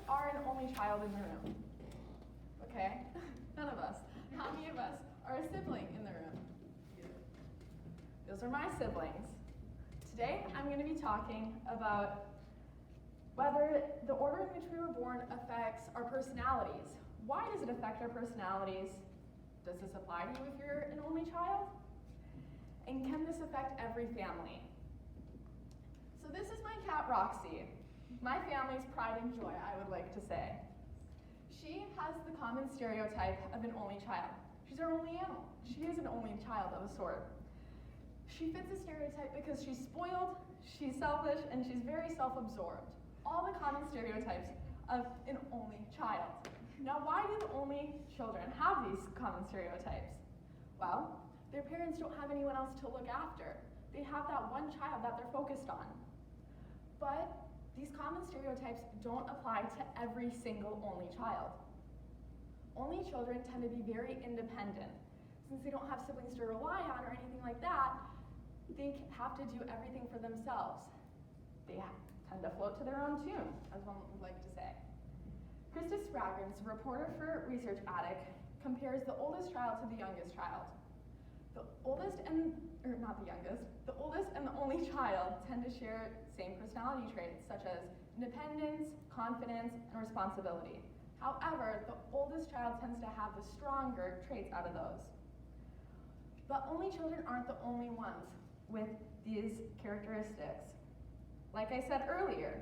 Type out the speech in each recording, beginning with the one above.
are an only child in the room? Okay, none of us. How many of us are a sibling in the room? Those are my siblings. Today, I'm going to be talking about whether the order in which we were born affects our personalities. Why does it affect our personalities? Does this apply to you if you're an only child? And can this affect every family? So this is my cat, Roxy. My family's pride and joy, I would like to say. She has the common stereotype of an only child. She's our only animal. She is an only child of a sort. She fits a stereotype because she's spoiled, she's selfish, and she's very self-absorbed. All the common stereotypes of an only child. Now, why do the only children have these common stereotypes? Well, their parents don't have anyone else to look after. They have that one child that they're focused on. But these common stereotypes don't apply to every single only child. Only children tend to be very independent. Since they don't have siblings to rely on or anything like that, they have to do everything for themselves. They tend to float to their own tune, as one would like to say. Krista Spraggins, reporter for Research Attic, compares the oldest child to the youngest child. The oldest and the only child tend to share same personality traits such as independence, confidence, and responsibility. However, the oldest child tends to have the stronger traits out of those. But only children aren't the only ones with these characteristics. Like I said earlier,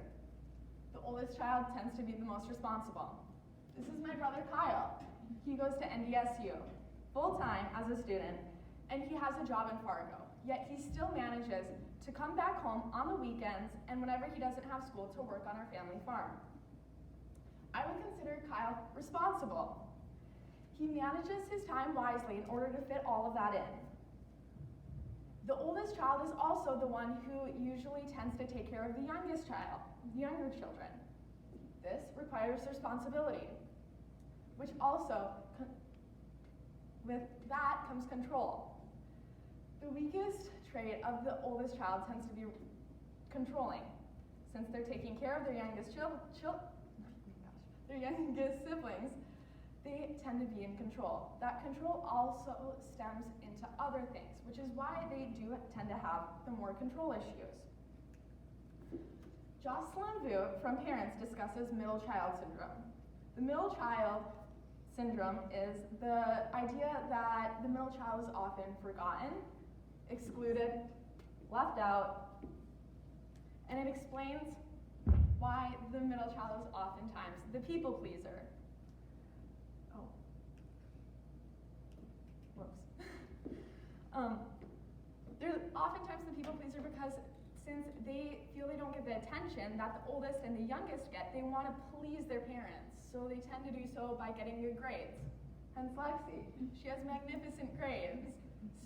the oldest child tends to be the most responsible. This is my brother Kyle. He goes to NDSU full-time as a student, and he has a job in Fargo. Yet he still manages to come back home on the weekends and whenever he doesn't have school to work on our family farm. I would consider Kyle responsible. He manages his time wisely in order to fit all of that in. The oldest child is also the one who usually tends to take care of the youngest child, the younger children. This requires responsibility, which also, with that comes control. The weakest trait of the oldest child tends to be controlling. Since they're taking care of their youngest siblings, they tend to be in control. That control also stems into other things, which is why they do tend to have the more control issues. Jocelyn Vu from Parents discusses middle child syndrome. The middle child syndrome is the idea that the middle child is often forgotten, excluded, left out, and it explains why the middle child is oftentimes the people pleaser. They're oftentimes the people pleaser because since they feel they don't get the attention that the oldest and the youngest get, they want to please their parents. So they tend to do so by getting good grades. Hence Lexi. She has magnificent grades.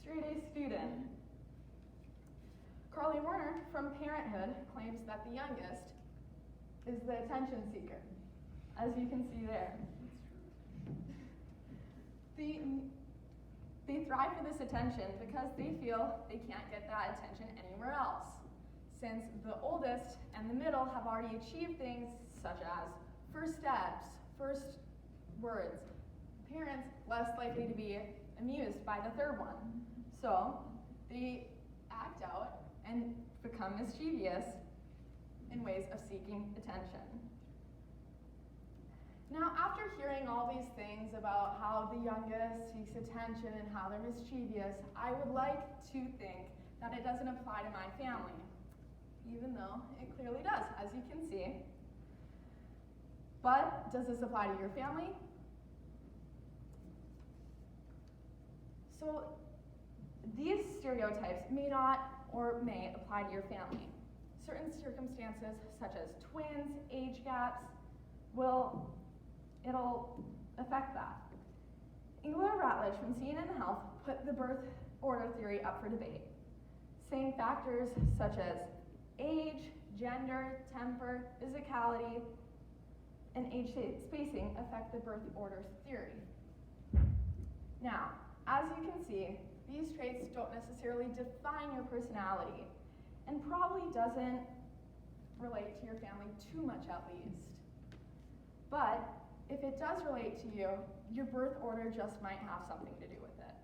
Straight A student. Carly Werner from Parenthood claims that the youngest is the attention seeker, as you can see there. They thrive for this attention because they feel they can't get that attention anywhere else. Since the oldest and the middle have already achieved things such as first steps, first words, parents less likely to be amused by the third one. So they act out and become mischievous in ways of seeking attention. Now, after hearing all these things about how the youngest seeks attention and how they're mischievous, I would like to think that it doesn't apply to my family, even though it clearly does, as you can see. But does this apply to your family? So these stereotypes may not or may apply to your family. Certain circumstances, such as twins, age gaps, it'll affect that. Ingela Ratledge from CNN Health put the birth order theory up for debate, saying factors such as age, gender, temper, physicality, and age spacing affect the birth order theory. Now, as you can see, these traits don't necessarily define your personality and probably doesn't relate to your family too much at least. But if it does relate to you, your birth order just might have something to do with it.